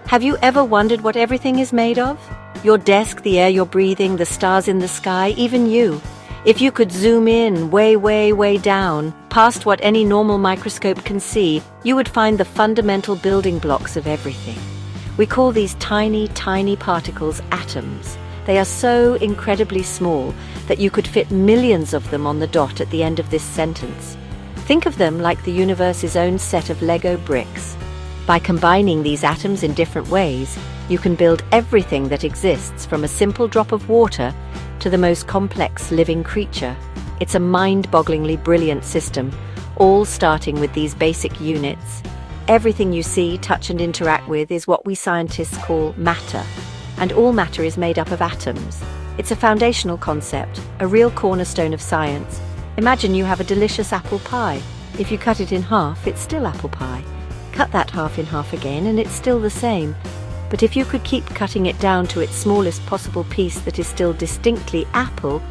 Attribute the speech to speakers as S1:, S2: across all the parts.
S1: Have you ever wondered what everything is made of? Your desk, the air you're breathing, the stars in the sky, even you. If you could zoom in way, way, way down, past what any normal microscope can see, you would find the fundamental building blocks of everything. We call these tiny, tiny particles atoms. They are so incredibly small that you could fit millions of them on the dot at the end of this sentence. Think of them like the universe's own set of Lego bricks. By combining these atoms in different ways, you can build everything that exists, from a simple drop of water to the most complex living creature. It's a mind-bogglingly brilliant system, all starting with these basic units. Everything you see, touch and interact with is what we scientists call matter, and all matter is made up of atoms. It's a foundational concept, a real cornerstone of science. Imagine you have a delicious apple pie. If you cut it in half, it's still apple pie. Cut that half in half again and it's still the same. But if you could keep cutting it down to its smallest possible piece that is still distinctly apple,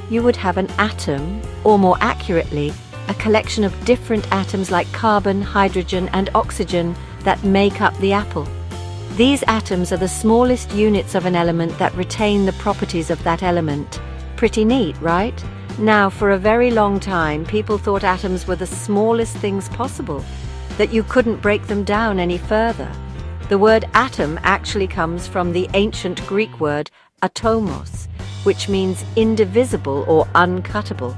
S1: you would have an atom, or more accurately, a collection of different atoms like carbon, hydrogen, and oxygen that make up the apple. These atoms are the smallest units of an element that retain the properties of that element. Pretty neat, right? Now, for a very long time, people thought atoms were the smallest things possible, that you couldn't break them down any further. The word atom actually comes from the ancient Greek word atomos, which means indivisible or uncuttable.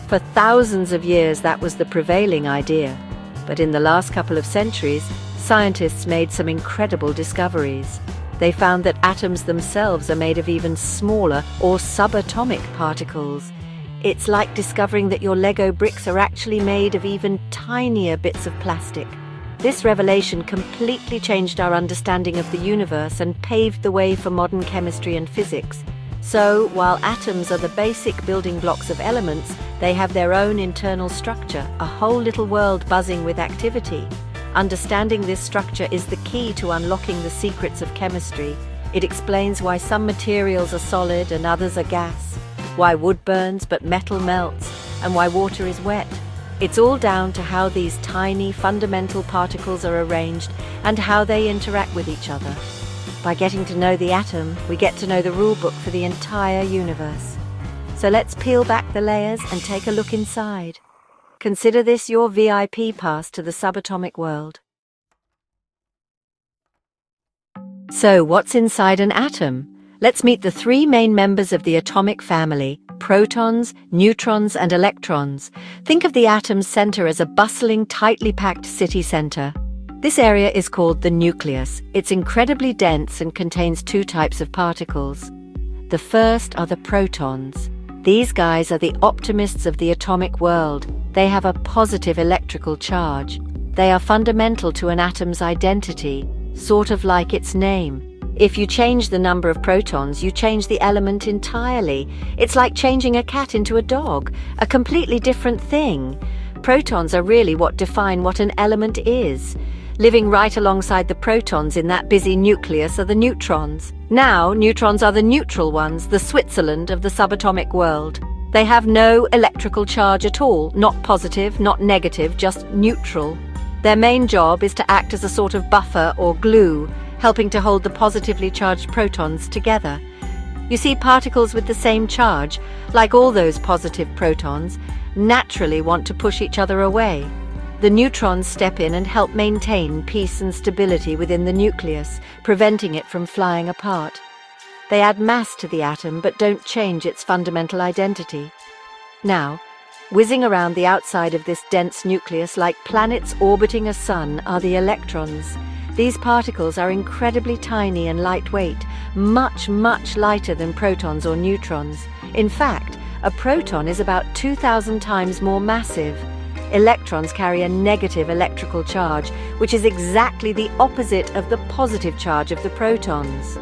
S1: For thousands of years, that was the prevailing idea. But in the last couple of centuries, scientists made some incredible discoveries. They found that atoms themselves are made of even smaller or subatomic particles. It's like discovering that your Lego bricks are actually made of even tinier bits of plastic. This revelation completely changed our understanding of the universe and paved the way for modern chemistry and physics. So, while atoms are the basic building blocks of elements, they have their own internal structure, a whole little world buzzing with activity. Understanding this structure is the key to unlocking the secrets of chemistry. It explains why some materials are solid and others are gas, why wood burns but metal melts, and why water is wet. It's all down to how these tiny, fundamental particles are arranged and how they interact with each other. By getting to know the atom, we get to know the rule book for the entire universe. So let's peel back the layers and take a look inside. Consider this your VIP pass to the subatomic world. So, what's inside an atom? Let's meet the three main members of the atomic family: protons, neutrons, and electrons. Think of the atom's center as a bustling, tightly packed city center. This area is called the nucleus. It's incredibly dense and contains two types of particles. The first are the protons. These guys are the optimists of the atomic world. They have a positive electrical charge. They are fundamental to an atom's identity, sort of like its name. If you change the number of protons, you change the element entirely. It's like changing a cat into a dog, a completely different thing. Protons are really what define what an element is. Living right alongside the protons in that busy nucleus are the neutrons. Now, neutrons are the neutral ones, the Switzerland of the subatomic world. They have no electrical charge at all, not positive, not negative, just neutral. Their main job is to act as a sort of buffer or glue, helping to hold the positively charged protons together. You see, particles with the same charge, like all those positive protons, naturally want to push each other away. The neutrons step in and help maintain peace and stability within the nucleus, preventing it from flying apart. They add mass to the atom but don't change its fundamental identity. Now, whizzing around the outside of this dense nucleus like planets orbiting a sun are the electrons. These particles are incredibly tiny and lightweight, much, much lighter than protons or neutrons. In fact, a proton is about 2,000 times more massive. Electrons carry a negative electrical charge, which is exactly the opposite of the positive charge of the protons.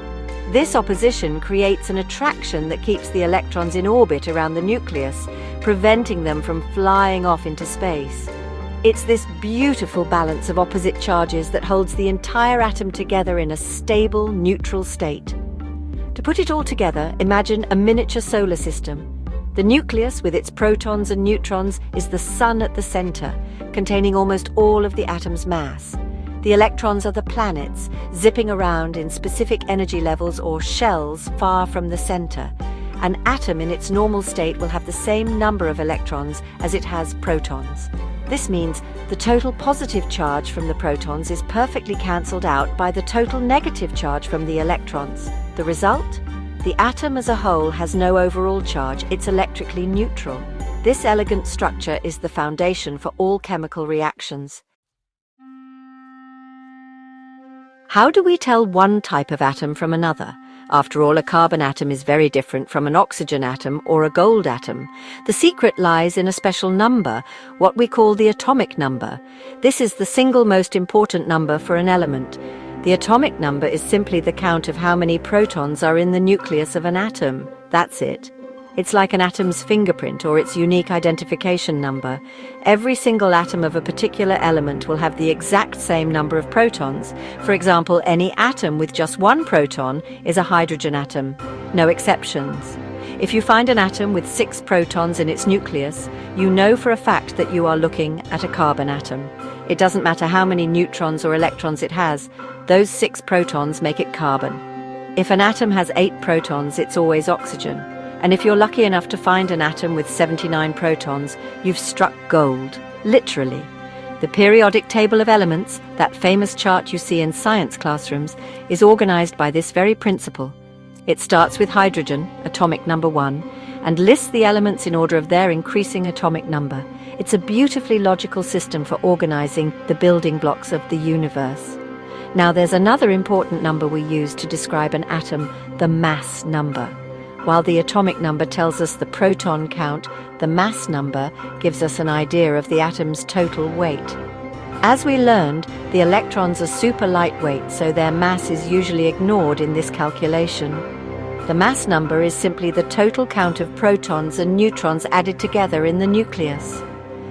S1: This opposition creates an attraction that keeps the electrons in orbit around the nucleus, preventing them from flying off into space. It's this beautiful balance of opposite charges that holds the entire atom together in a stable, neutral state. To put it all together, imagine a miniature solar system. The nucleus, with its protons and neutrons, is the sun at the center, containing almost all of the atom's mass. The electrons are the planets, zipping around in specific energy levels or shells far from the center. An atom in its normal state will have the same number of electrons as it has protons. This means the total positive charge from the protons is perfectly cancelled out by the total negative charge from the electrons. The result? The atom as a whole has no overall charge, it's electrically neutral. This elegant structure is the foundation for all chemical reactions. How do we tell one type of atom from another? After all, a carbon atom is very different from an oxygen atom or a gold atom. The secret lies in a special number, what we call the atomic number. This is the single most important number for an element. The atomic number is simply the count of how many protons are in the nucleus of an atom. That's it. It's like an atom's fingerprint or its unique identification number. Every single atom of a particular element will have the exact same number of protons. For example, any atom with just one proton is a hydrogen atom. No exceptions. If you find an atom with 6 protons in its nucleus, you know for a fact that you are looking at a carbon atom. It doesn't matter how many neutrons or electrons it has, those 6 protons make it carbon. If an atom has 8 protons, it's always oxygen. And if you're lucky enough to find an atom with 79 protons, you've struck gold, literally. The periodic table of elements, that famous chart you see in science classrooms, is organized by this very principle. It starts with hydrogen, atomic number 1, and lists the elements in order of their increasing atomic number. It's a beautifully logical system for organizing the building blocks of the universe. Now there's another important number we use to describe an atom, the mass number. While the atomic number tells us the proton count, the mass number gives us an idea of the atom's total weight. As we learned, the electrons are super lightweight, so their mass is usually ignored in this calculation. The mass number is simply the total count of protons and neutrons added together in the nucleus.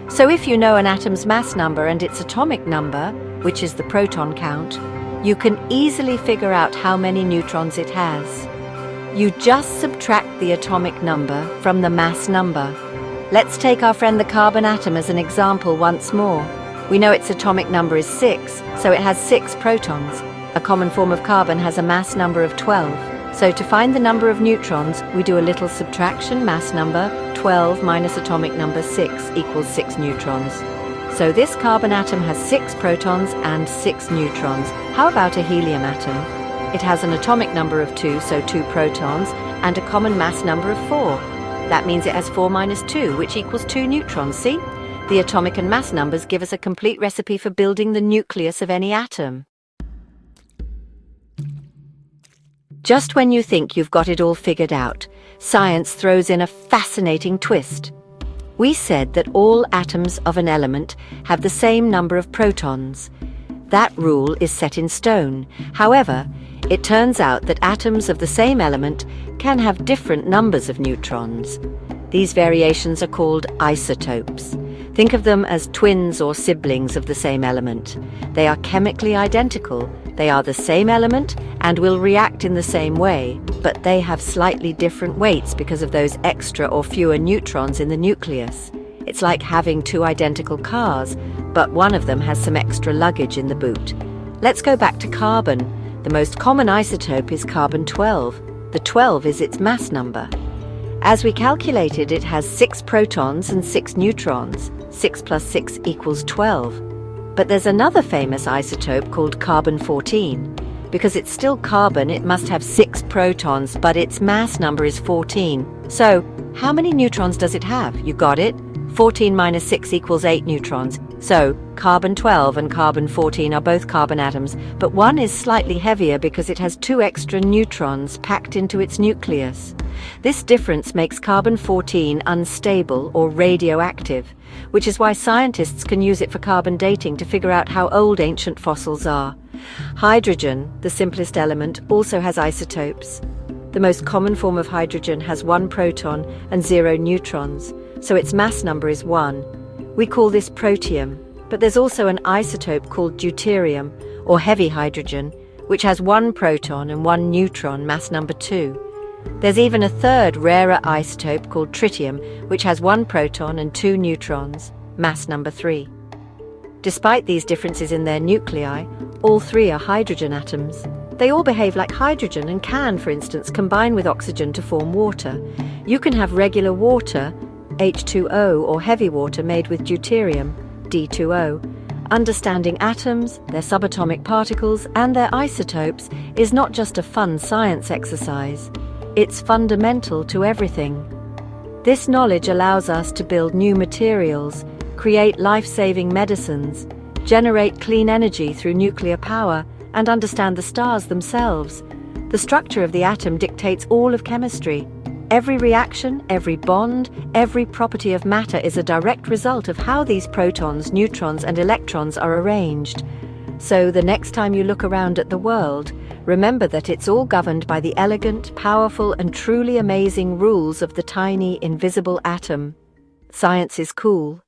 S1: So if you know an atom's mass number and its atomic number, which is the proton count, you can easily figure out how many neutrons it has. You just subtract the atomic number from the mass number. Let's take our friend the carbon atom as an example once more. We know its atomic number is 6, so it has 6 protons. A common form of carbon has a mass number of 12. So to find the number of neutrons, we do a little subtraction. Mass number 12 minus atomic number 6 equals 6 neutrons. So this carbon atom has 6 protons and 6 neutrons. How about a helium atom? It has an atomic number of 2, so 2 protons, and a common mass number of 4. That means it has 4 minus 2, which equals 2 neutrons, see? The atomic and mass numbers give us a complete recipe for building the nucleus of any atom. Just when you think you've got it all figured out, science throws in a fascinating twist. We said that all atoms of an element have the same number of protons. That rule is set in stone. However, it turns out that atoms of the same element can have different numbers of neutrons. These variations are called isotopes. Think of them as twins or siblings of the same element. They are chemically identical, they are the same element and will react in the same way, but they have slightly different weights because of those extra or fewer neutrons in the nucleus. It's like having 2 identical cars, but one of them has some extra luggage in the boot. Let's go back to carbon. The most common isotope is carbon-12. The 12 is its mass number. As we calculated, it has 6 protons and 6 neutrons. 6 plus 6 equals 12. But there's another famous isotope called carbon-14. Because it's still carbon, it must have 6 protons, but its mass number is 14. So, how many neutrons does it have? You got it? 14 minus 6 equals 8 neutrons. So, carbon-12 and carbon-14 are both carbon atoms, but one is slightly heavier because it has 2 extra neutrons packed into its nucleus. This difference makes carbon-14 unstable or radioactive, which is why scientists can use it for carbon dating to figure out how old ancient fossils are. Hydrogen, the simplest element, also has isotopes. The most common form of hydrogen has 1 proton and 0 neutrons, so its mass number is 1. We call this protium, but there's also an isotope called deuterium, or heavy hydrogen, which has 1 proton and 1 neutron, mass number 2. There's even a third, rarer isotope called tritium, which has 1 proton and 2 neutrons, mass number 3. Despite these differences in their nuclei, all three are hydrogen atoms. They all behave like hydrogen and can, for instance, combine with oxygen to form water. You can have regular water, H2O, or heavy water made with deuterium, D2O. Understanding atoms, their subatomic particles, and their isotopes is not just a fun science exercise. It's fundamental to everything. This knowledge allows us to build new materials, create life-saving medicines, generate clean energy through nuclear power, and understand the stars themselves. The structure of the atom dictates all of chemistry. Every reaction, every bond, every property of matter is a direct result of how these protons, neutrons, and electrons are arranged. So the next time you look around at the world, remember that it's all governed by the elegant, powerful, and truly amazing rules of the tiny, invisible atom. Science is cool,